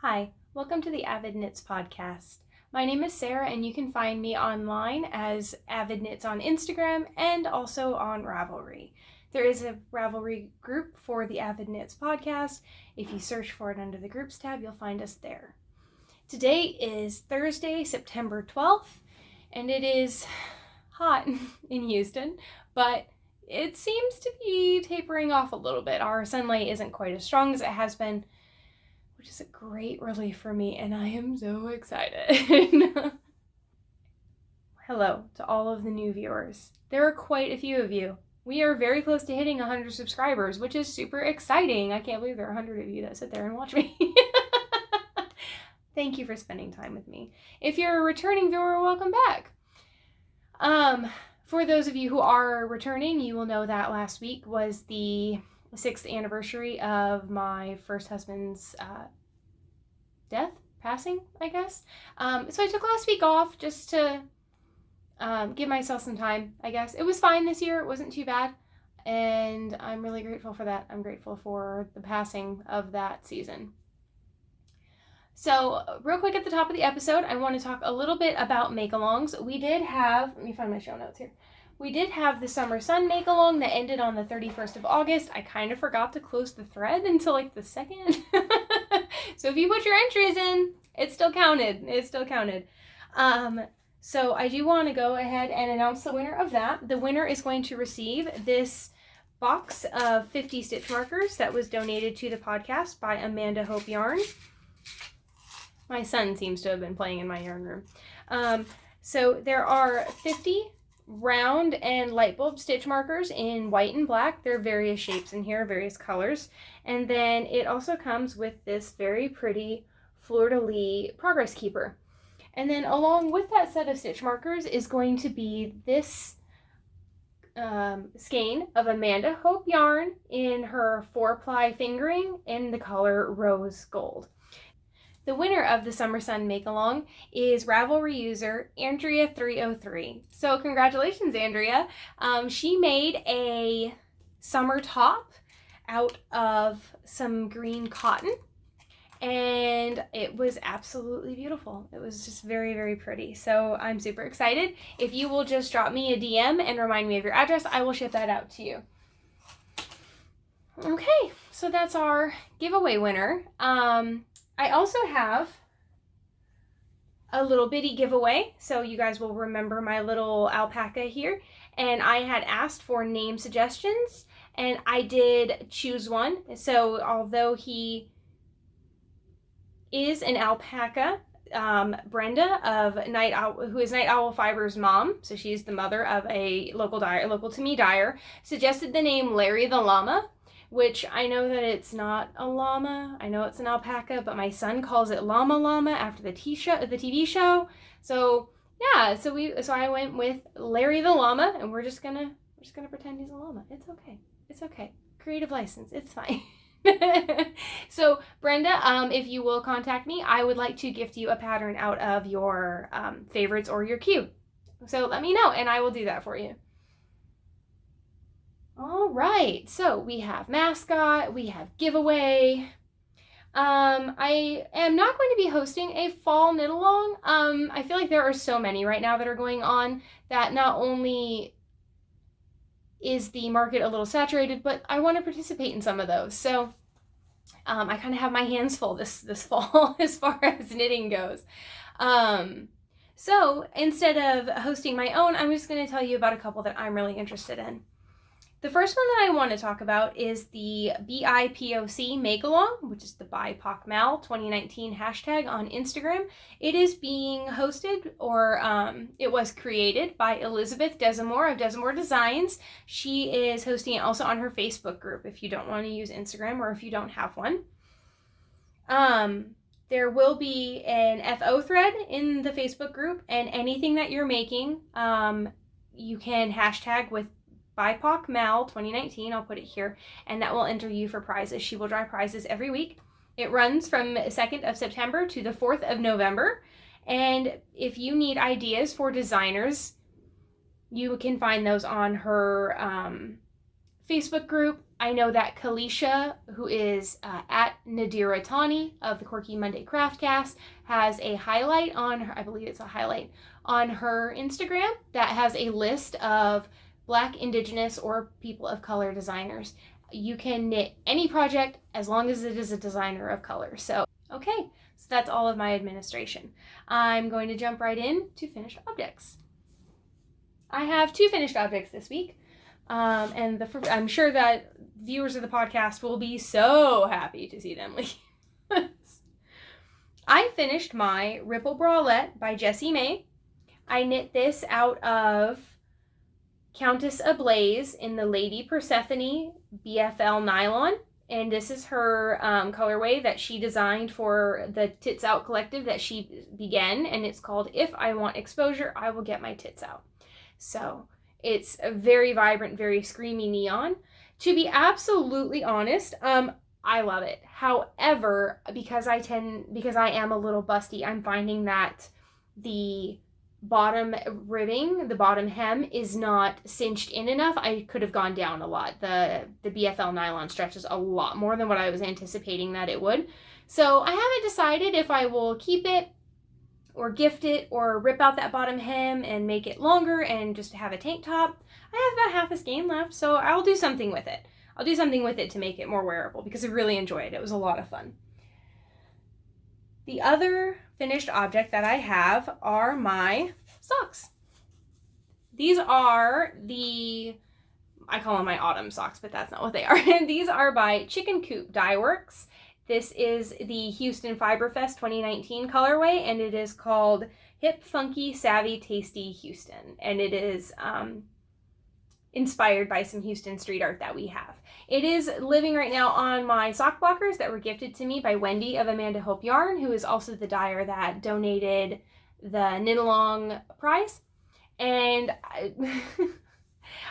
Hi, welcome to the Avid Knits Podcast. My name is Sarah, and you can find me online as Avid Knits on Instagram and also on Ravelry. There is a Ravelry group for the Avid Knits Podcast. If you search for it under the Groups tab, you'll find us there. Today is Thursday, September 12th, and it is hot in Houston, but it seems to be tapering off a little bit. Our sunlight isn't quite as strong as it has been, which is a great relief for me, and I am so excited. Hello to all of the new viewers. There are quite a few of you. We are very close to hitting 100 subscribers, which is super exciting. I can't believe there are 100 of you that sit there and watch me. Thank you for spending time with me. If you're a returning viewer, welcome back. For those of you who are returning, you will know that last week was the 6th anniversary of my first husband's passing, I guess. So I took last week off just to give myself some time, I guess. It was fine this year. It wasn't too bad. And I'm really grateful for that. I'm grateful for the passing of that season. So real quick at the top of the episode, I want to talk a little bit about make-alongs. We did have, let me find my show notes here. We did have the Summer Sun make-along that ended on the 31st of August. I kind of forgot to close the thread until like the 2nd. So if you put your entries in, it still counted. So I do want to go ahead and announce the winner of that. The winner is going to receive this box of 50 stitch markers that was donated to the podcast by Amanda Hope Yarn. My son seems to have been playing in my yarn room. So there are 50 round and light bulb stitch markers in white and black. There are various shapes in here, various colors. And then it also comes with this very pretty fleur-de-lis progress keeper. And then along with that set of stitch markers is going to be this skein of Amanda Hope yarn in her 4-ply fingering in the color rose gold. The winner of the Summer Sun Make-Along is Ravelry user Andrea303. So congratulations, Andrea. She made a summer top out of some green cotton, and it was absolutely beautiful. It was just very, very pretty. So I'm super excited. If you will just drop me a DM and remind me of your address, I will ship that out to you. Okay, so that's our giveaway winner. I also have a little bitty giveaway, so you guys will remember my little alpaca here, and I had asked for name suggestions, and I did choose one. So although he is an alpaca, Brenda of Night Owl, who is Night Owl Fiber's mom, so she's the mother of a local to me dyer, suggested the name Larry the Llama, which I know that it's not a llama. I know it's an alpaca, but my son calls it Llama Llama after the TV show. So yeah, so I went with Larry the Llama, and we're just gonna pretend he's a llama. It's okay. Creative license. It's fine. So Brenda, if you will contact me, I would like to gift you a pattern out of your favorites or your queue. So let me know, and I will do that for you. All right, so we have mascot, we have giveaway. I am not going to be hosting a fall knit along. I feel like there are so many right now that are going on that not only is the market a little saturated, but I want to participate in some of those. So I kind of have my hands full this fall as far as knitting goes. So instead of hosting my own, I'm just going to tell you about a couple that I'm really interested in. The first one that I want to talk about is the BIPOC Make-Along, which is the BIPOC Mal 2019 hashtag on Instagram. It is being hosted, or it was created by Elizabeth Desamore of Desamore Designs. She is hosting it also on her Facebook group if you don't want to use Instagram or if you don't have one. There will be an FO thread in the Facebook group, and anything that you're making, you can hashtag with BIPOC Mal 2019, I'll put it here, and that will enter you for prizes. She will draw prizes every week. It runs from 2nd of September to the 4th of November, and if you need ideas for designers, you can find those on her Facebook group. I know that Kalisha, who is at Nadira Tani of the Quirky Monday Craftcast, has a highlight on her, I believe it's a highlight on her Instagram that has a list of Black, Indigenous, or people of color designers. You can knit any project as long as it is a designer of color. So, okay, so that's all of my administration. I'm going to jump right in to finished objects. I have 2 finished objects this week. And I'm sure that viewers of the podcast will be so happy to see them. I finished my Ripple Bralette by Jessie May. I knit this out of Countess Ablaze in the Lady Persephone BFL nylon. And this is her colorway that she designed for the Tits Out collective that she began. And it's called If I Want Exposure, I Will Get My Tits Out. So it's a very vibrant, very screamy neon. To be absolutely honest, I love it. However, because I am a little busty, I'm finding that the bottom ribbing, the bottom hem is not cinched in enough. I could have gone down a lot. The BFL nylon stretches a lot more than what I was anticipating that it would. So I haven't decided if I will keep it or gift it or rip out that bottom hem and make it longer and just have a tank top. I have about half a skein left, so I'll do something with it. I'll do something with it to make it more wearable because I really enjoyed it. It was a lot of fun. The other finished object that I have are my socks. These are I call them my autumn socks, but that's not what they are. These are by Chicken Coop Dye Works. This is the Houston Fiberfest 2019 colorway, and it is called Hip, Funky, Savvy, Tasty Houston. And it is inspired by some Houston street art that we have. It is living right now on my sock blockers that were gifted to me by Wendy of Amanda Hope Yarn, who is also the dyer that donated the Knit Along prize. And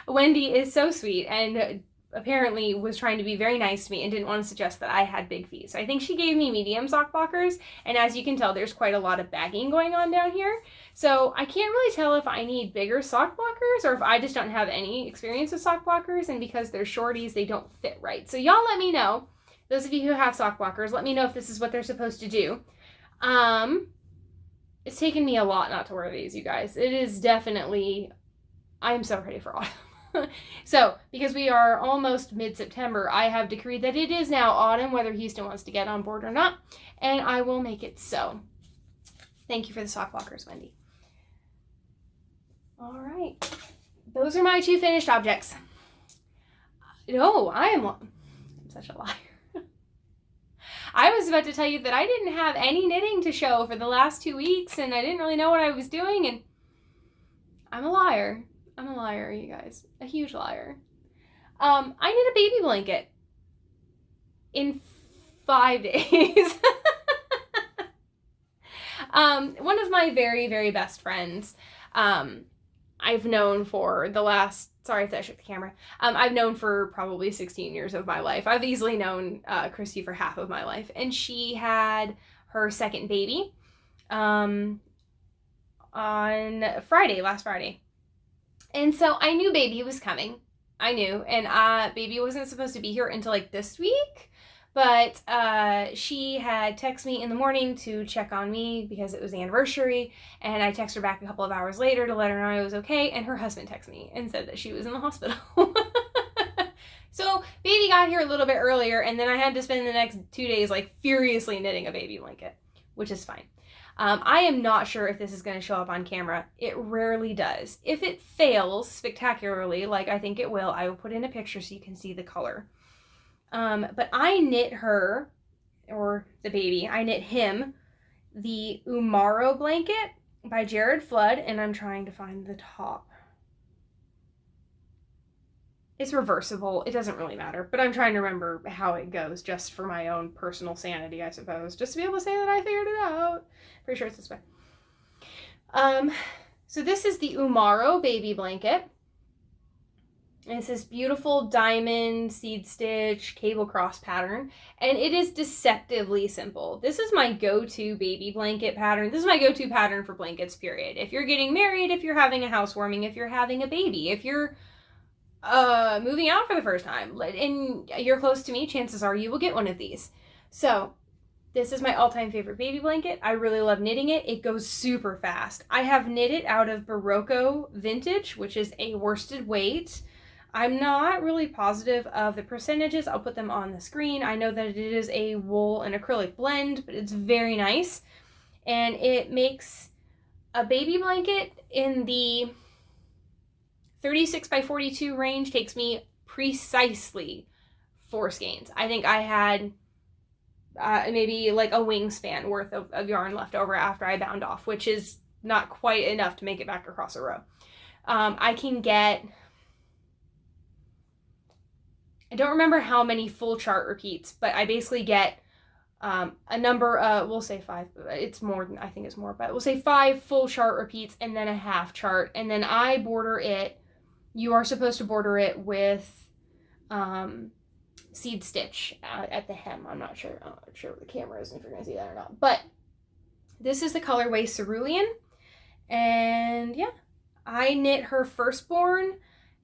Wendy is so sweet and apparently was trying to be very nice to me and didn't want to suggest that I had big feet. So I think she gave me medium sock blockers, and as you can tell, there's quite a lot of bagging going on down here. So I can't really tell if I need bigger sock blockers or if I just don't have any experience with sock blockers, and because they're shorties, they don't fit right. So y'all let me know. Those of you who have sock blockers, let me know if this is what they're supposed to do. It's taken me a lot not to wear these, you guys. It is definitely, I am so ready for autumn. So, because we are almost mid-September, I have decreed that it is now autumn, whether Houston wants to get on board or not, and I will make it so. Thank you for the sock blockers, Wendy. All right. Those are my 2 finished objects. No, I'm such a liar. I was about to tell you that I didn't have any knitting to show for the last 2 weeks, and I didn't really know what I was doing, and I'm a liar. I'm a liar, you guys. A huge liar. I knit a baby blanket in 5 days. One of my very, very best friends, I've known for the last, sorry if I shook the camera, I've known for probably 16 years of my life. I've easily known Christy for half of my life. And she had her second baby on Friday, last Friday. And so I knew baby was coming. I knew. And baby wasn't supposed to be here until like this week. But she had texted me in the morning to check on me because it was the anniversary. And I texted her back a couple of hours later to let her know I was okay. And her husband texted me and said that she was in the hospital. So baby got here a little bit earlier. And then I had to spend the next 2 days like furiously knitting a baby blanket, which is fine. I am not sure if this is going to show up on camera. It rarely does. If it fails spectacularly, like I think it will, I will put in a picture so you can see the color. But I knit her, or the baby, I knit him, the Amaro blanket by Jared Flood, and I'm trying to find the top. It's reversible. It doesn't really matter, but I'm trying to remember how it goes just for my own personal sanity, I suppose, just to be able to say that I figured it out. Pretty sure it's this way. So this is the Amaro baby blanket. And it's this beautiful diamond seed stitch cable cross pattern, and it is deceptively simple. This is my go-to baby blanket pattern. This is my go-to pattern for blankets, period. If you're getting married, if you're having a housewarming, if you're having a baby, if you're moving out for the first time and you're close to me, chances are you will get one of these. So this is my all-time favorite baby blanket. I really love knitting it. It goes super fast. I have knit it out of Barocco Vintage, which is a worsted weight. I'm not really positive of the percentages. I'll put them on the screen. I know that it is a wool and acrylic blend, but it's very nice. And it makes a baby blanket in the 36 by 42 range takes me precisely 4 skeins. I think I had maybe like a wingspan worth of yarn left over after I bound off, which is not quite enough to make it back across a row. I can get, I don't remember how many full chart repeats, but I basically get a number, we'll say 5, it's more than, I think it's more, but we'll say 5 full chart repeats and then a half chart. And then I border it, you are supposed to border it with seed stitch at the hem. I'm not sure where the camera is and if you're going to see that or not. But this is the colorway Cerulean. And yeah, I knit her firstborn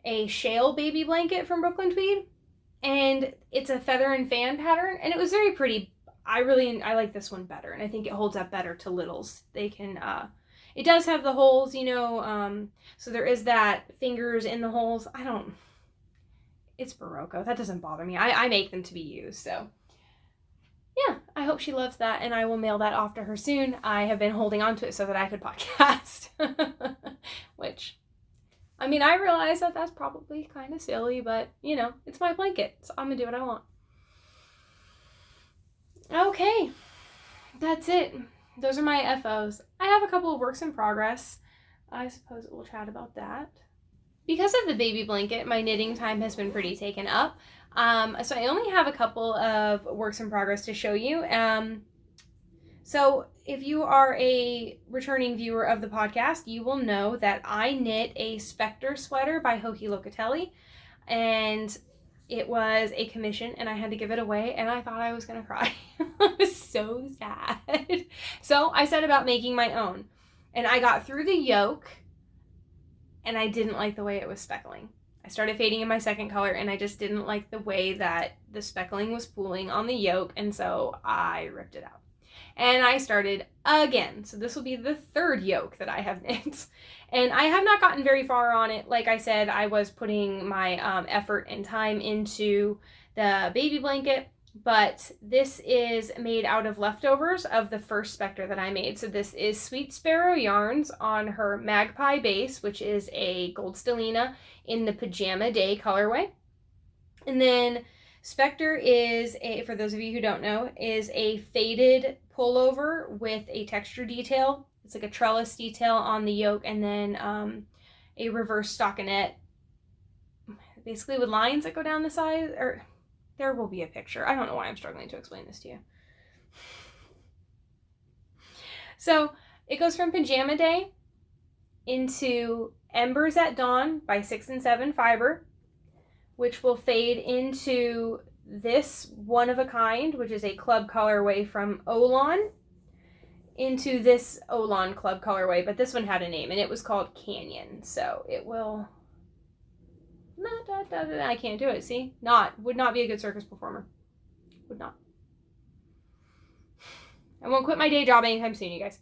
a shale baby blanket from Brooklyn Tweed. And it's a feather and fan pattern. And it was very pretty. I like this one better. And I think it holds up better to littles. They can, it does have the holes, you know, so there is that fingers in the holes. It's Barocco. That doesn't bother me. I make them to be used, so. Yeah, I hope she loves that, and I will mail that off to her soon. I have been holding on to it so that I could podcast. Which, I mean, I realize that that's probably kind of silly, but, you know, it's my blanket, so I'm going to do what I want. Okay, that's it. Those are my FOs. I have a couple of works in progress. I suppose we'll chat about that. Because of the baby blanket, my knitting time has been pretty taken up. So I only have a couple of works in progress to show you. So if you are a returning viewer of the podcast, you will know that I knit a Spectre sweater by Hoki Locatelli. And it was a commission and I had to give it away and I thought I was going to cry. I was so sad. So I set about making my own. And I got through the yoke and I didn't like the way it was speckling. I started fading in my second color and I just didn't like the way that the speckling was pooling on the yoke, and so I ripped it out. And I started again. So this will be the third yoke that I have knit. And I have not gotten very far on it. Like I said, I was putting my effort and time into the baby blanket. But this is made out of leftovers of the first Spectre that I made. So this is Sweet Sparrow yarns on her Magpie base, which is a gold stellina in the Pajama Day colorway. And then Spectre is, for those of you who don't know, is a faded pullover with a texture detail. It's like a trellis detail on the yoke, and then a reverse stockinette, basically with lines that go down the side, or there will be a picture. I don't know why I'm struggling to explain this to you. So it goes from Pajama Day into Embers at Dawn by 6 and 7 fiber, which will fade into this One of a Kind, which is a club colorway from Olan, into this Olan club colorway, but this one had a name and it was called Canyon. So it will... I can't do it, see? Would not be a good circus performer. Would not. I won't quit my day job anytime soon, you guys.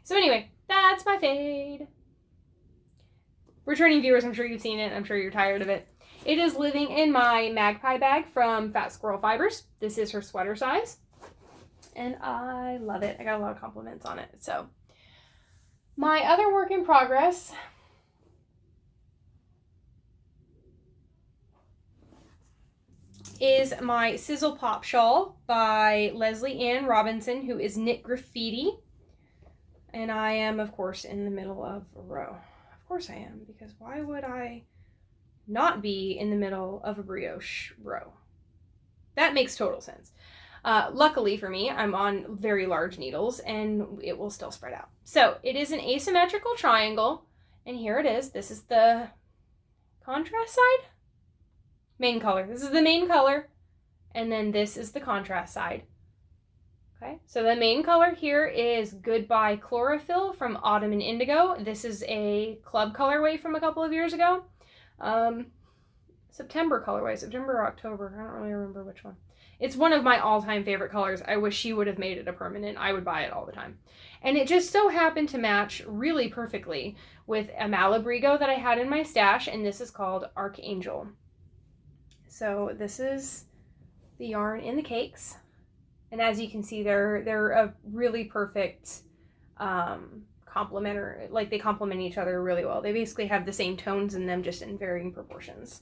So anyway, that's my fade. Returning viewers, I'm sure you've seen it. I'm sure you're tired of it. It is living in my Magpie bag from Fat Squirrel Fibers. This is her sweater size. And I love it. I got a lot of compliments on it. So my other work in progress is my Sizzle Pop Shawl by Leslie Ann Robinson, who is Knit Graffiti. And I am, of course, in the middle of a row. Of course I am, because why would I not be in the middle of a brioche row? That makes total sense. Luckily for me, I'm on very large needles and it will still spread out. So it is an asymmetrical triangle, and here it is. This is the contrast side. Main color. This is the main color, and then this is the contrast side. Okay, so the main color here is Goodbye Chlorophyll from Autumn and Indigo. This is a club colorway from a couple of years ago. September colorway, September or October. I don't really remember which one. It's one of my all-time favorite colors. I wish she would have made it a permanent. I would buy it all the time. And it just so happened to match really perfectly with a Malabrigo that I had in my stash, and this is called Archangel. So this is the yarn in the cakes. And as you can see, they're a really perfect complementary, like they complement each other really well. They basically have the same tones in them, just in varying proportions.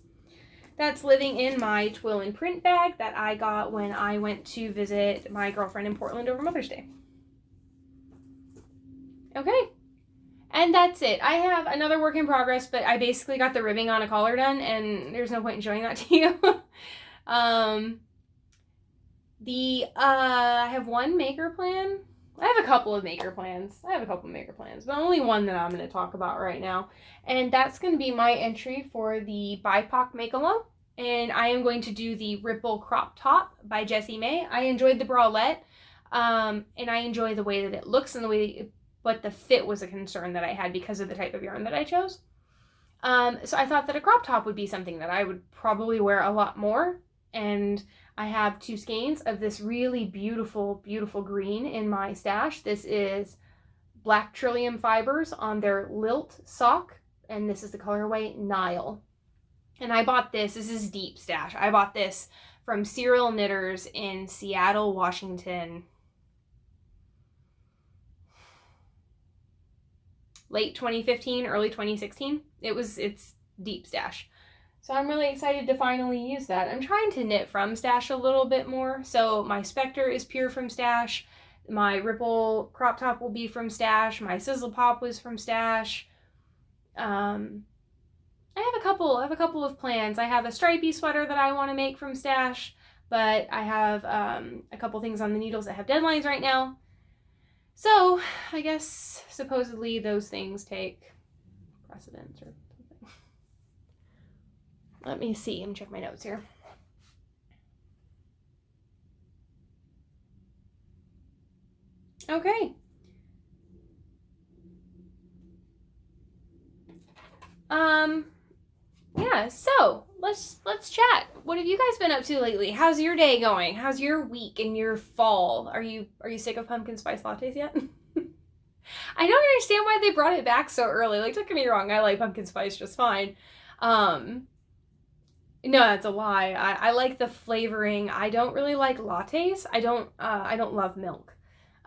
That's living in my twill and print bag that I got when I went to visit my girlfriend in Portland over Mother's Day. Okay, and that's it. I have another work in progress, but I basically got the ribbing on a collar done, and there's no point in showing that to you. I have one maker plan. I have a couple of maker plans. But only one that I'm going to talk about right now. And that's going to be my entry for the BIPOC Make-Along. And I am going to do the Ripple Crop Top by Jessie May. I enjoyed the bralette. And I enjoy the way that it looks and the way, but the fit was a concern that I had because of the type of yarn that I chose. So I thought that a crop top would be something that I would probably wear a lot more. And I have 2 skeins of this really beautiful, beautiful green in my stash. This is Black Trillium Fibers on their Lilt sock, and this is the colorway Nile. And I bought this is deep stash. I bought this from Serial Knitters in Seattle, Washington. Late 2015, early 2016. It's deep stash. So I'm really excited to finally use that. I'm trying to knit from stash a little bit more. So my Spectre is pure from stash. My Ripple crop top will be from stash. My Sizzle Pop was from stash. I have a couple of plans. I have a stripy sweater that I want to make from stash, but I have a couple things on the needles that have deadlines right now. So I guess supposedly those things take precedence or something. Let me see. Let me check my notes here. Okay. Yeah, so let's chat. What have you guys been up to lately? How's your day going? How's your week and your fall? Are you sick of pumpkin spice lattes yet? I don't understand why they brought it back so early. Like, don't get me wrong, I like pumpkin spice just fine. No, that's a lie. I like the flavoring. I don't really like lattes. I don't love milk.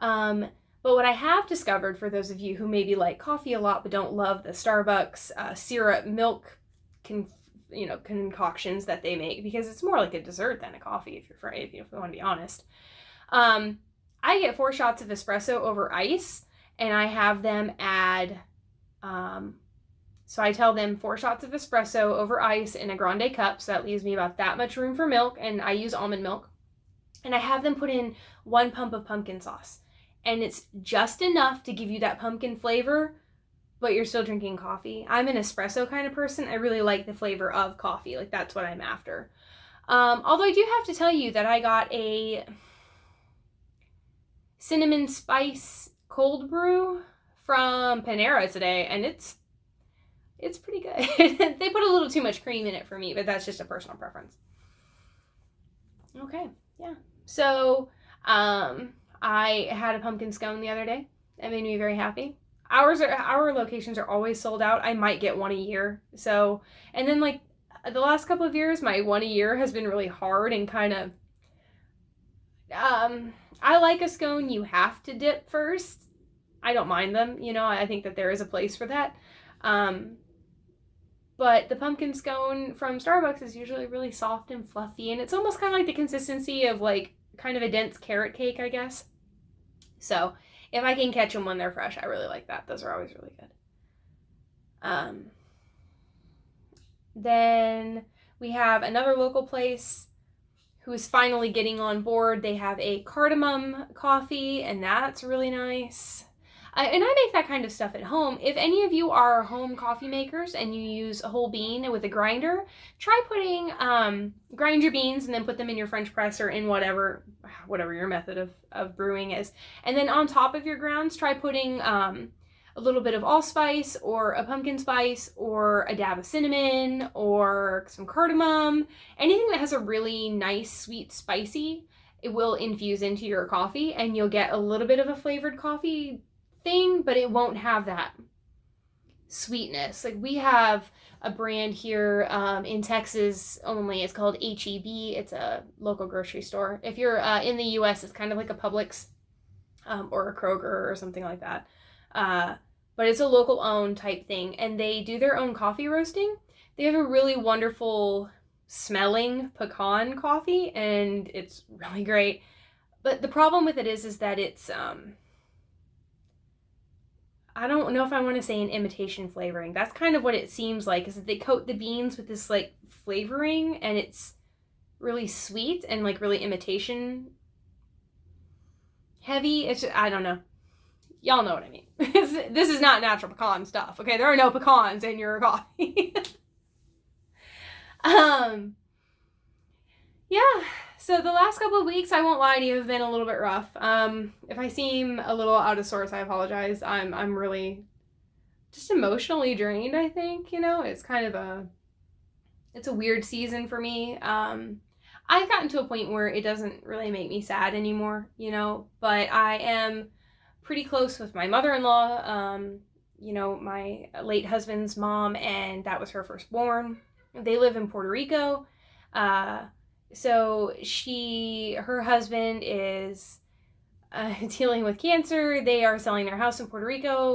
But what I have discovered, for those of you who maybe like coffee a lot but don't love the Starbucks syrup milk concoctions that they make, because it's more like a dessert than a coffee, if you want to be honest. I get 4 shots of espresso over ice, and I have them add so I tell them 4 shots of espresso over ice in a grande cup, so that leaves me about that much room for milk, and I use almond milk. And I have them put in 1 pump of pumpkin sauce. And it's just enough to give you that pumpkin flavor, but you're still drinking coffee. I'm an espresso kind of person. I really like the flavor of coffee. Like, that's what I'm after. Although I do have to tell you that I got a cinnamon spice cold brew from Panera today, and it's pretty good. They put a little too much cream in it for me, but that's just a personal preference. Okay, yeah. So, I had a pumpkin scone the other day. That made me very happy. Our locations are always sold out. I might get one a year. So, and then like the last couple of years, my one a year has been really hard and kind of, I like a scone you have to dip first. I don't mind them. I think that there is a place for that. But the pumpkin scone from Starbucks is usually really soft and fluffy, and it's almost kind of like the consistency of like kind of a dense carrot cake, I guess. So if I can catch them when they're fresh, I really like that. Those are always really good. Then we have another local place who is finally getting on board. They have a cardamom coffee, and that's really nice. And I make that kind of stuff at home. If any of you are home coffee makers and you use a whole bean with a grinder, try putting, grind your beans and then put them in your French press or in whatever your method of brewing is. And then on top of your grounds, try putting a a little bit of allspice or a pumpkin spice or a dab of cinnamon or some cardamom, anything that has a really nice, sweet, spicy, it will infuse into your coffee and you'll get a little bit of a flavored coffee thing, but it won't have that sweetness. Like we have a brand here in Texas only. It's called HEB. It's a local grocery store. If you're in the US, it's kind of like a Publix or a Kroger or something like that. But it's a local owned type thing, and they do their own coffee roasting. They have a really wonderful smelling pecan coffee, and it's really great. But the problem with it is that it's I don't know if I want to say an imitation flavoring. That's kind of what it seems like, is that they coat the beans with this like flavoring, and it's really sweet and like really imitation heavy. It's just, I don't know. Y'all know what I mean. This is not natural pecan stuff. Okay, there are no pecans in your coffee. Yeah. So the last couple of weeks, I won't lie to you, have been a little bit rough. If I seem a little out of sorts, I apologize. I'm really just emotionally drained, I think. You know, it's kind of it's a weird season for me. I've gotten to a point where it doesn't really make me sad anymore, you know, but I am pretty close with my mother-in-law, you know, my late husband's mom, and that was her firstborn. They live in Puerto Rico. So her husband is dealing with cancer. They are selling their house in Puerto Rico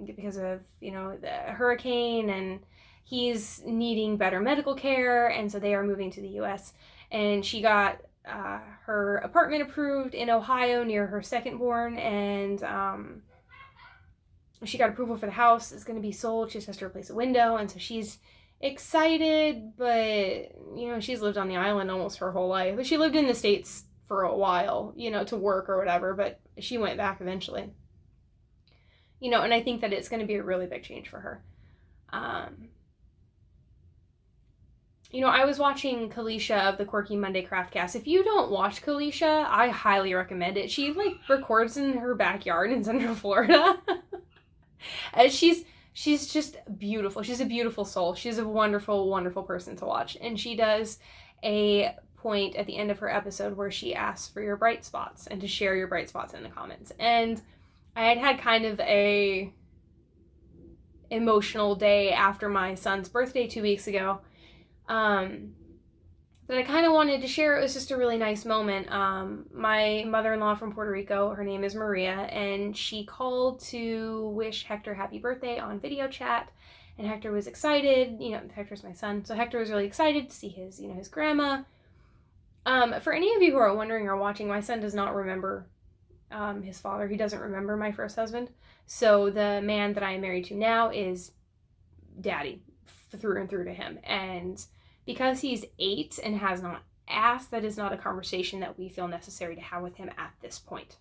because of, you know, the hurricane, and he's needing better medical care, and so they are moving to the U.S. And she got her apartment approved in Ohio near her second-born, and she got approval for the house. It's going to be sold. She just has to replace a window, and so she's excited, but, you know, she's lived on the island almost her whole life. But she lived in the States for a while, you know, to work or whatever, but she went back eventually. You know, and I think that it's going to be a really big change for her. You know, I was watching Kalisha of the Quirky Monday Craftcast. If you don't watch Kalisha, I highly recommend it. She, like, records in her backyard in Central Florida. And she's just beautiful. She's a beautiful soul. She's a wonderful, wonderful person to watch. And she does a point at the end of her episode where she asks for your bright spots and to share your bright spots in the comments. And I had kind of a emotional day after my son's birthday 2 weeks ago. That I kind of wanted to share. It was just a really nice moment. My mother-in-law from Puerto Rico, her name is Maria, and she called to wish Hector happy birthday on video chat, and Hector was excited. You know, Hector's my son, so Hector was really excited to see his, you know, his grandma. For any of you who are wondering or watching, my son does not remember his father. He doesn't remember my first husband. So the man that I am married to now is daddy through and through to him. And because he's 8 and has not asked, that is not a conversation that we feel necessary to have with him at this point.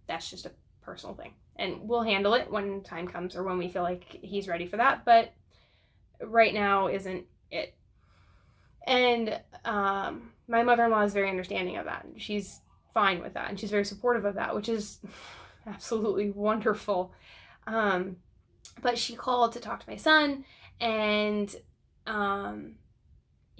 That's just a personal thing. And we'll handle it when time comes or when we feel like he's ready for that. But right now isn't it. And my mother-in-law is very understanding of that. She's fine with that. And she's very supportive of that, which is absolutely wonderful. But she called to talk to my son, and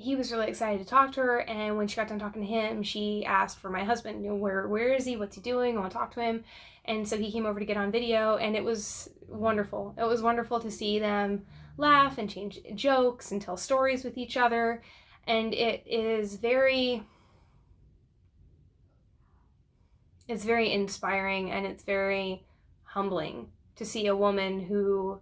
he was really excited to talk to her. And when she got done talking to him, she asked for my husband, you know, where is he? What's he doing? I want to talk to him. And so he came over to get on video, and it was wonderful. It was wonderful to see them laugh and change jokes and tell stories with each other. And it's very inspiring, and it's very humbling to see a woman who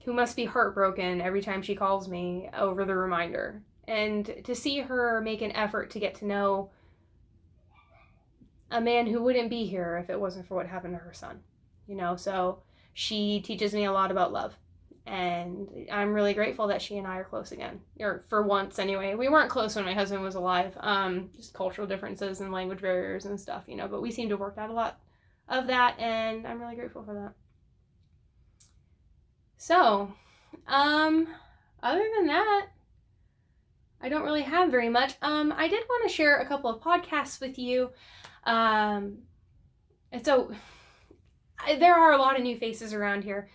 must be heartbroken every time she calls me over the reminder. And to see her make an effort to get to know a man who wouldn't be here if it wasn't for what happened to her son. You know, so she teaches me a lot about love. And I'm really grateful that she and I are close again. Or for once, anyway. We weren't close when my husband was alive. Just cultural differences and language barriers and stuff, you know. But we seem to have worked out a lot of that, and I'm really grateful for that. So, other than that, I don't really have very much. I did want to share a couple of podcasts with you. And so there are a lot of new faces around here.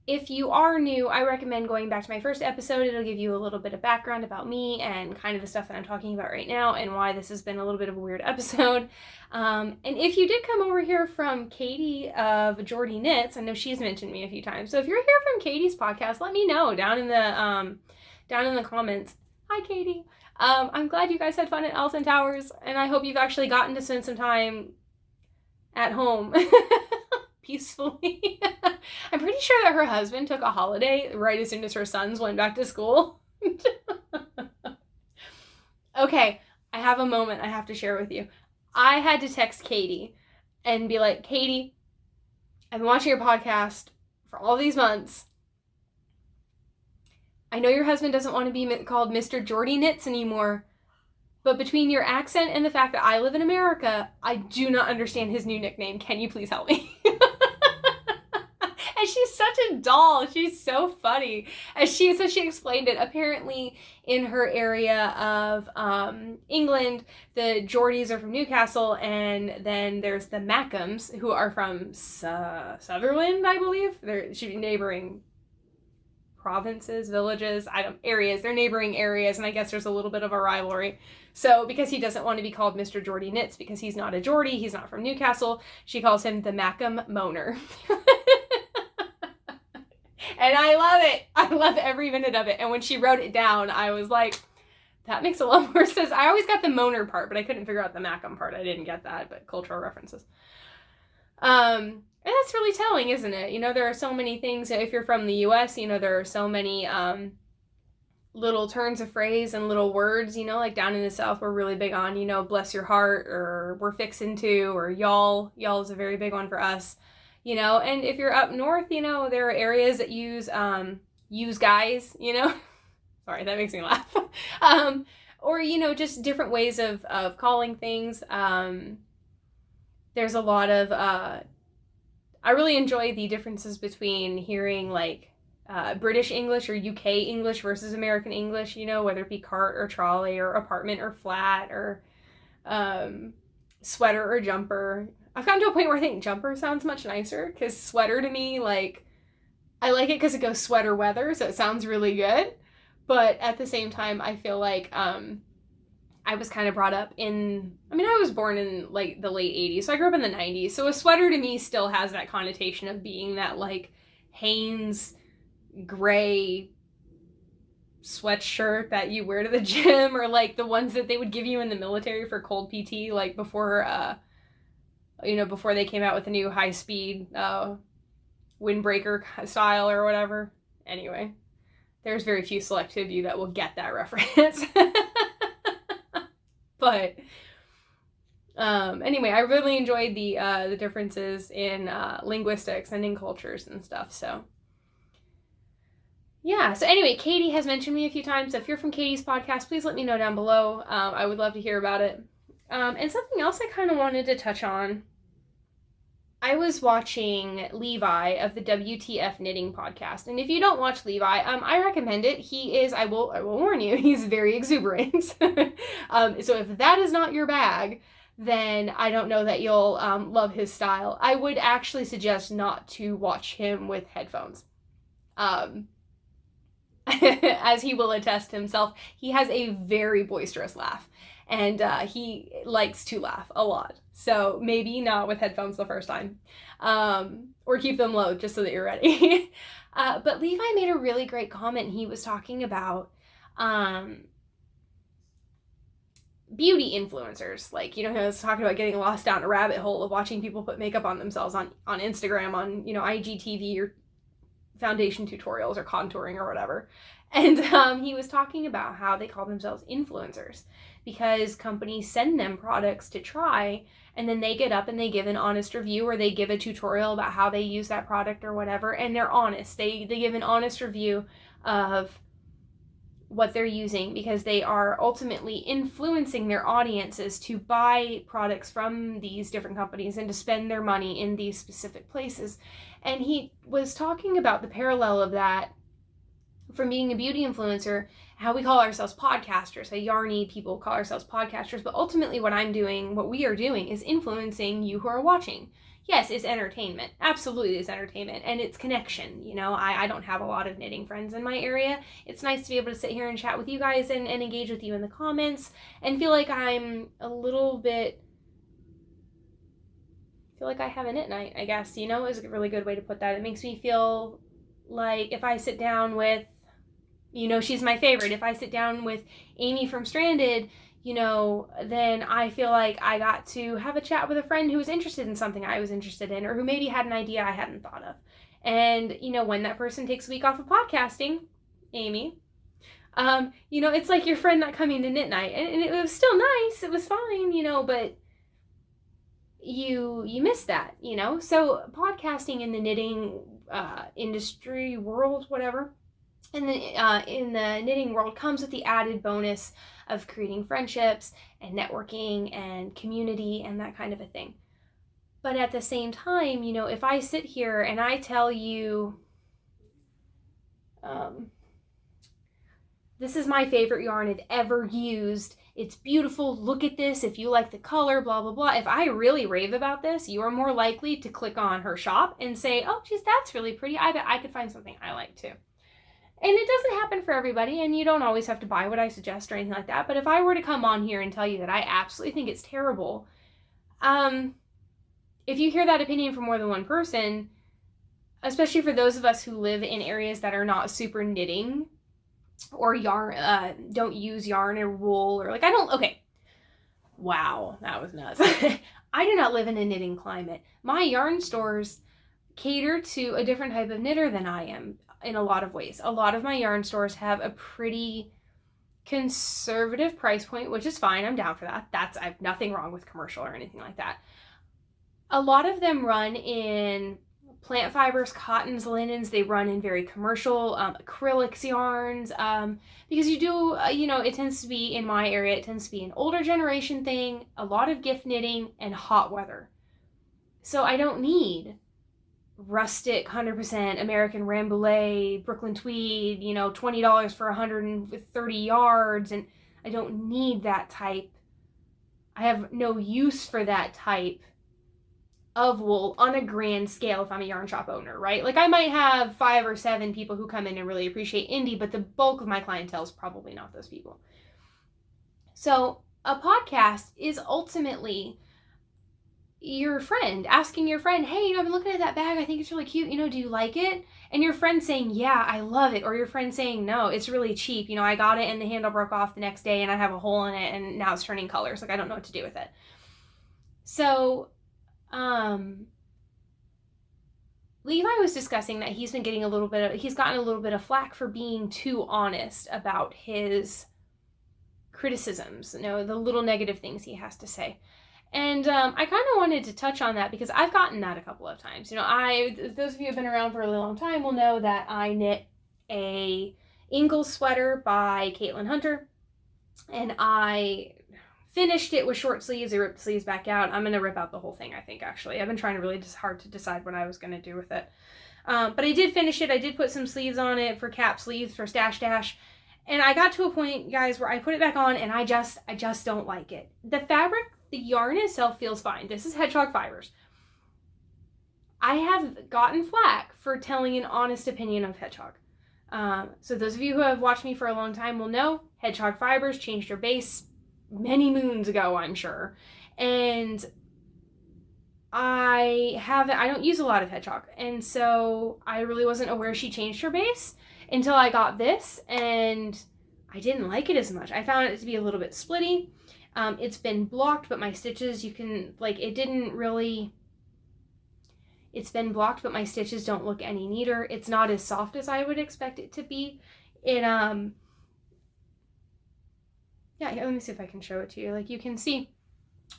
If you are new, I recommend going back to my first episode. It'll give you a little bit of background about me and kind of the stuff that I'm talking about right now and why this has been a little bit of a weird episode. And if you did come over here from Katie of Jordy Knits, I know she's mentioned me a few times. So if you're here from Katie's podcast, let me know down in the comments. Hi, Katie. I'm glad you guys had fun at Alton Towers, and I hope you've actually gotten to spend some time at home peacefully. I'm pretty sure that her husband took a holiday right as soon as her sons went back to school. Okay, I have a moment I have to share with you. I had to text Katie and be like, Katie, I've been watching your podcast for all these months. I know your husband doesn't want to be called Mr. Jordy Knits anymore, but between your accent and the fact that I live in America, I do not understand his new nickname. Can you please help me? And she's such a doll. She's so funny. So she explained it. Apparently, in her area of England, the Geordies are from Newcastle, and then there's the Mackhams, who are from Sutherland, I believe. Should be neighboring provinces, villages, areas. They're neighboring areas, and I guess there's a little bit of a rivalry. So because he doesn't want to be called Mr. Jordy Knits, because he's not a Geordie, he's not from Newcastle, she calls him the Mackham Moaner. And I love it. I love every minute of it. And when she wrote it down, I was like, that makes a lot more sense. I always got the Moaner part, but I couldn't figure out the Mackham part. I didn't get that, but cultural references. And that's really telling, isn't it? You know, there are so many things. If you're from the US, you know, there are so many little turns of phrase and little words, you know, like down in the South, we're really big on, you know, bless your heart, or we're fixin' to, or y'all. Y'all is a very big one for us, you know. And if you're up north, you know, there are areas that use guys, you know. Sorry, that makes me laugh. Or, you know, just different ways of calling things. There's a lot of, I really enjoy the differences between hearing like British English or UK English versus American English, you know, whether it be cart or trolley or apartment or flat or sweater or jumper. I've gotten to a point where I think jumper sounds much nicer, because sweater to me, like, I like it because it goes sweater weather, so it sounds really good. But at the same time, I feel like I was kind of brought up I was born in like the late 80s, so I grew up in the 90s. So a sweater to me still has that connotation of being that like Hanes gray sweatshirt that you wear to the gym, or like the ones that they would give you in the military for cold PT, like before they came out with the new high-speed windbreaker style or whatever. Anyway, there's very few select of you that will get that reference. But anyway, I really enjoyed the differences in linguistics and in cultures and stuff. So yeah. So anyway, Katie has mentioned me a few times. So if you're from Katie's podcast, please let me know down below. I would love to hear about it. And something else I kind of wanted to touch on. I was watching Levi of the WTF Knitting Podcast. And if you don't watch Levi, I recommend it. He is, I will warn you, he's very exuberant. So if that is not your bag, then I don't know that you'll love his style. I would actually suggest not to watch him with headphones. As he will attest himself, he has a very boisterous laugh. And he likes to laugh a lot. So maybe not with headphones the first time. Or keep them low just so that you're ready. But Levi made a really great comment. He was talking about beauty influencers. Like, you know, he was talking about getting lost down a rabbit hole of watching people put makeup on themselves on Instagram, on, you know, IGTV or foundation tutorials or contouring or whatever. And he was talking about how they call themselves influencers because companies send them products to try, and then they get up and they give an honest review, or they give a tutorial about how they use that product or whatever, and they're honest. They give an honest review of what they're using, because they are ultimately influencing their audiences to buy products from these different companies and to spend their money in these specific places. And he was talking about the parallel of that from being a beauty influencer, how we call ourselves podcasters, how yarny people call ourselves podcasters, but ultimately what we are doing is influencing you who are watching. Yes, it's entertainment. Absolutely, it's entertainment. And it's connection. I don't have a lot of knitting friends in my area. It's nice to be able to sit here and chat with you guys and engage with you in the comments and feel like I'm a little bit, feel like I have a knit night, I guess, is a really good way to put that. It makes me feel like if I sit down with, she's my favorite. If I sit down with Amy from Stranded, then I feel like I got to have a chat with a friend who was interested in something I was interested in, or who maybe had an idea I hadn't thought of. And, when that person takes a week off of podcasting, Amy, it's like your friend not coming to knit night. And it was still nice. It was fine, but you miss that, So podcasting in the knitting industry world, whatever, in the knitting world comes with the added bonus of creating friendships and networking and community and that kind of a thing. But at the same time, if I sit here and I tell you, this is my favorite yarn I've ever used, it's beautiful, look at this, if you like the color, blah, blah, blah. If I really rave about this, you are more likely to click on her shop and say, oh, geez, that's really pretty. I bet I could find something I like too. And it doesn't happen for everybody, and you don't always have to buy what I suggest or anything like that. But if I were to come on here and tell you that I absolutely think it's terrible, if you hear that opinion from more than one person, especially for those of us who live in areas that are not super knitting or yarn, don't use yarn or wool, or wow, that was nuts. I do not live in a knitting climate. My yarn stores cater to a different type of knitter than I am. In a lot of ways. A lot of my yarn stores have a pretty conservative price point, which is fine. I'm down for that. I have nothing wrong with commercial or anything like that. A lot of them run in plant fibers, cottons, linens. They run in very commercial acrylics yarns because you do, it tends to be, in my area, it tends to be an older generation thing, a lot of gift knitting, and hot weather. So I don't need rustic 100% American Rambouillet, Brooklyn tweed, $20 for 130 yards, and I don't need that type. I have no use for that type of wool on a grand scale if I'm a yarn shop owner, right? Like I might have 5 or 7 people who come in and really appreciate indie, but the bulk of my clientele is probably not those people. So a podcast is ultimately your friend asking your friend, hey, I've been looking at that bag, I think it's really cute, do you like it? And your friend saying, yeah, I love it. Or your friend saying, no, it's really cheap, I got it and the handle broke off the next day and I have a hole in it and now it's turning colors, like I don't know what to do with it. So Levi was discussing that he's gotten a little bit of flack for being too honest about his criticisms, the little negative things he has to say. And I kind of wanted to touch on that because I've gotten that a couple of times. Those of you who have been around for a really long time will know that I knit a Ingalls sweater by Caitlin Hunter, and I finished it with short sleeves. I ripped the sleeves back out. I'm going to rip out the whole thing, I think, actually. I've been trying really hard to decide what I was going to do with it. But I did finish it. I did put some sleeves on it for cap sleeves, for stash dash. And I got to a point, guys, where I put it back on and I just don't like it. The fabric, the yarn itself feels fine. This is Hedgehog Fibers. I have gotten flack for telling an honest opinion of Hedgehog. So those of you who have watched me for a long time will know Hedgehog Fibers changed their base many moons ago, I'm sure. And I don't use a lot of Hedgehog. And so I really wasn't aware she changed her base until I got this, and I didn't like it as much. I found it to be a little bit splitty. It's been blocked, but my stitches, it's been blocked, but my stitches don't look any neater. It's not as soft as I would expect it to be. Let me see if I can show it to you. Like you can see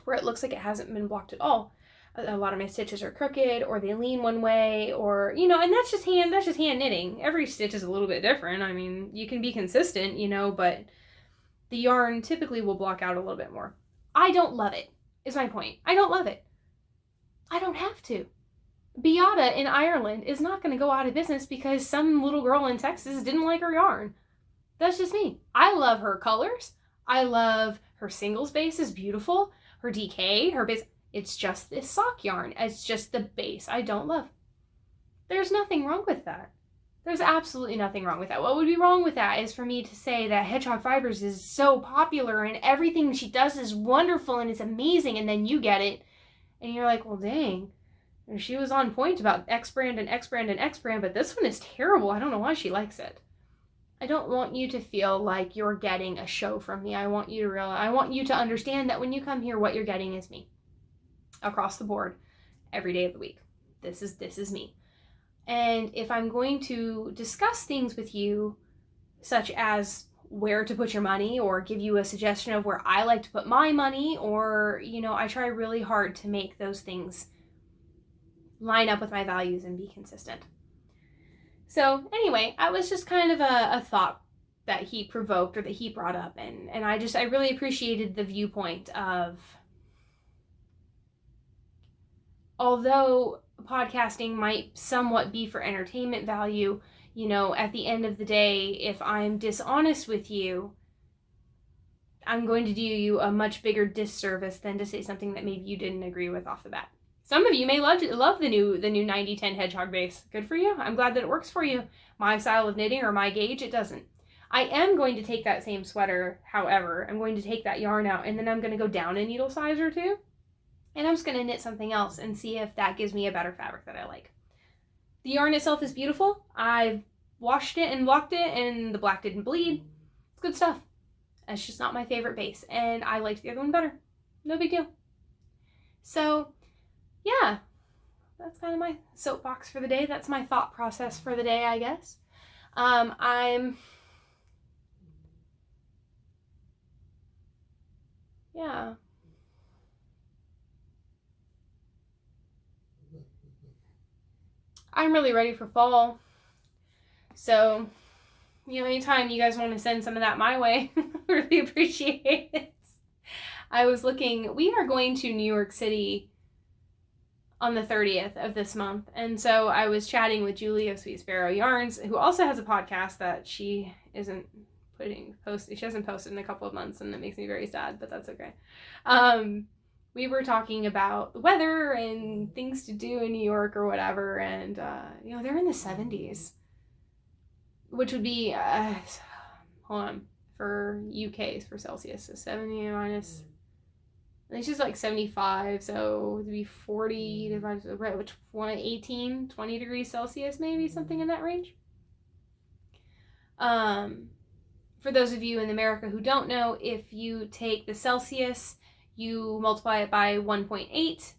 where it looks like it hasn't been blocked at all. A lot of my stitches are crooked, or they lean one way, or, and that's just hand knitting. Every stitch is a little bit different. I mean, you can be consistent, but the yarn typically will block out a little bit more. I don't love it, is my point. I don't love it. I don't have to. Beata in Ireland is not going to go out of business because some little girl in Texas didn't like her yarn. That's just me. I love her colors. I love her singles base is beautiful. Her DK, her base, it's just this sock yarn. It's just the base I don't love. There's nothing wrong with that. There's absolutely nothing wrong with that. What would be wrong with that is for me to say that Hedgehog Fibers is so popular and everything she does is wonderful and it's amazing, and then you get it and you're like, well, dang, she was on point about X brand and X brand and X brand, but this one is terrible. I don't know why she likes it. I don't want you to feel like you're getting a show from me. I want you to realize, I want you to understand that when you come here, what you're getting is me. Across the board, every day of the week. This is me. And if I'm going to discuss things with you, such as where to put your money or give you a suggestion of where I like to put my money, or, I try really hard to make those things line up with my values and be consistent. So anyway, I was just kind of a thought that he provoked or that he brought up. And I really appreciated the viewpoint of, although podcasting might somewhat be for entertainment value, at the end of the day, if I'm dishonest with you, I'm going to do you a much bigger disservice than to say something that maybe you didn't agree with off the bat. Some of you may love the new 90-10 hedgehog base. Good for you. I'm glad that it works for you. My style of knitting or my gauge, it doesn't. I am going to take that same sweater, however, I'm going to take that yarn out and then I'm going to go down a needle size or two. And I'm just going to knit something else and see if that gives me a better fabric that I like. The yarn itself is beautiful. I've washed it and blocked it and the black didn't bleed. It's good stuff. It's just not my favorite base and I liked the other one better. No big deal. So, yeah, that's kind of my soapbox for the day. That's my thought process for the day, I guess. I'm really ready for fall. So, anytime you guys want to send some of that my way, really appreciate it. I was looking, we are going to New York City on the 30th of this month. And so I was chatting with Julie of Sweet Sparrow Yarns, who also has a podcast that she isn't she hasn't posted in a couple of months, and it makes me very sad, but that's okay. We were talking about the weather and things to do in New York or whatever, and they're in the 70s, which would be hold on, for UK's for Celsius, so 70 minus, I think she's like 75, so it would be 40 divided by which one, 18, 20 degrees Celsius, maybe something in that range. For those of you in America who don't know, if you take the Celsius, you multiply it by 1.8,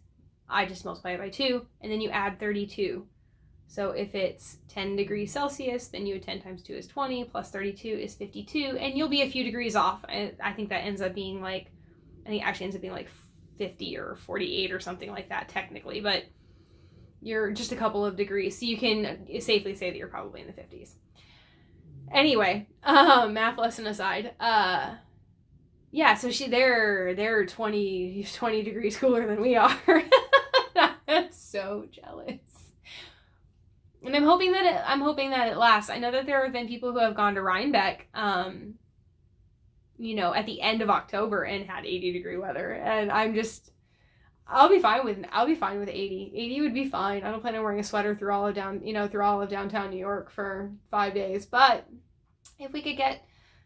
I just multiply it by 2, and then you add 32. So if it's 10 degrees Celsius, then you would 10 times 2 is 20, plus 32 is 52, and you'll be a few degrees off. I think that ends up being like, 50 or 48 or something like that technically, but you're just a couple of degrees. So you can safely say that you're probably in the 50s. Anyway, math lesson aside, yeah, so they're 20 degrees cooler than we are. I'm so jealous. And I'm hoping that it lasts. I know that there have been people who have gone to Rhinebeck, at the end of October and had 80-degree weather, and I'll be fine with 80. 80 would be fine. I don't plan on wearing a sweater through all of downtown New York for 5 days, but if we could get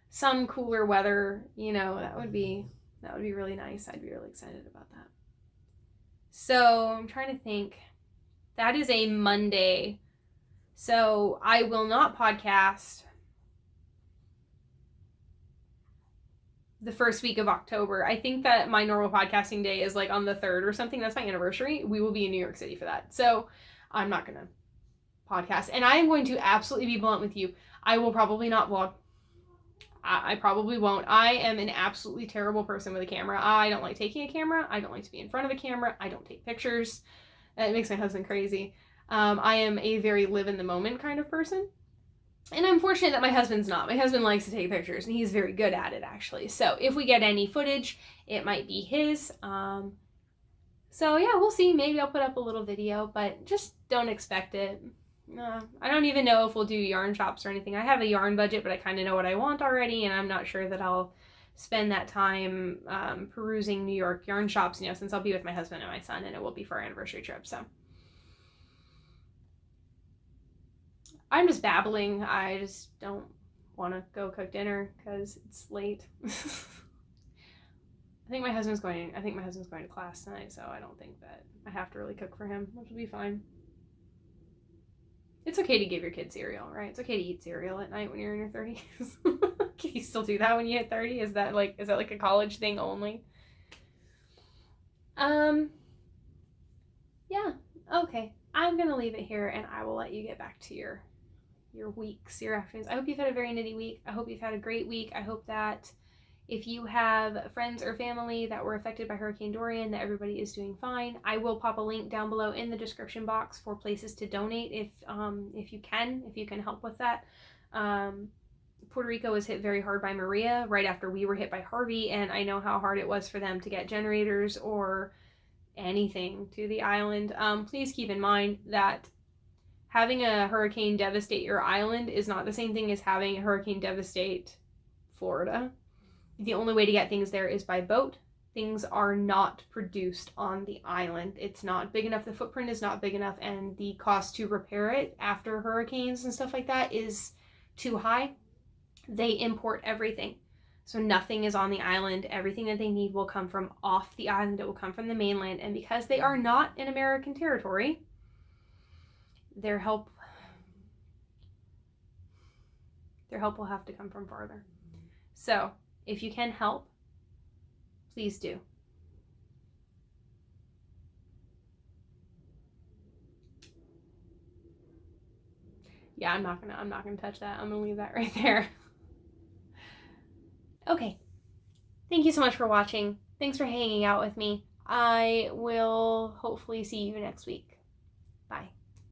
some cooler weather, that would be really nice. I'd be really excited about that. So I'm trying to think. That is a Monday. So I will not podcast the first week of October. I think that my normal podcasting day is like on the 3rd or something. That's my anniversary. We will be in New York City for that. So I'm not going to podcast. And I am going to absolutely be blunt with you. I will probably not vlog. I probably won't. I am an absolutely terrible person with a camera. I don't like taking a camera. I don't like to be in front of a camera. I don't take pictures. It makes my husband crazy. I am a very live in the moment kind of person. And I'm fortunate that my husband's not. My husband likes to take pictures, and he's very good at it, actually. So if we get any footage, it might be his. So yeah, we'll see. Maybe I'll put up a little video, but just don't expect it. I don't even know if we'll do yarn shops or anything. I have a yarn budget, but I kind of know what I want already, and I'm not sure that I'll spend that time perusing New York yarn shops, since I'll be with my husband and my son, and it will be for our anniversary trip. So I'm just babbling. I just don't want to go cook dinner because it's late. I think my husband's going to class tonight, so I don't think that I have to really cook for him, which will be fine. It's okay to give your kid cereal, right? It's okay to eat cereal at night when you're in your 30s. Can you still do that when you hit 30? Is that like a college thing only? Yeah. Okay. I'm gonna leave it here, and I will let you get back to your weeks, your afternoons. I hope you've had a very knitty week. I hope you've had a great week. I hope that if you have friends or family that were affected by Hurricane Dorian, that everybody is doing fine. I will pop a link down below in the description box for places to donate if you can help with that. Puerto Rico was hit very hard by Maria right after we were hit by Harvey, and I know how hard it was for them to get generators or anything to the island. Please keep in mind that having a hurricane devastate your island is not the same thing as having a hurricane devastate Florida. The only way to get things there is by boat. Things are not produced on the island. It's not big enough. The footprint is not big enough, and the cost to repair it after hurricanes and stuff like that is too high. They import everything. So nothing is on the island. Everything that they need will come from off the island. It will come from the mainland. And because they are not in American territory, their help will have to come from farther. So if you can help, please do. Yeah, I'm not gonna touch that. I'm gonna leave that right there. Okay. Thank you so much for watching. Thanks for hanging out with me. I will hopefully see you next week.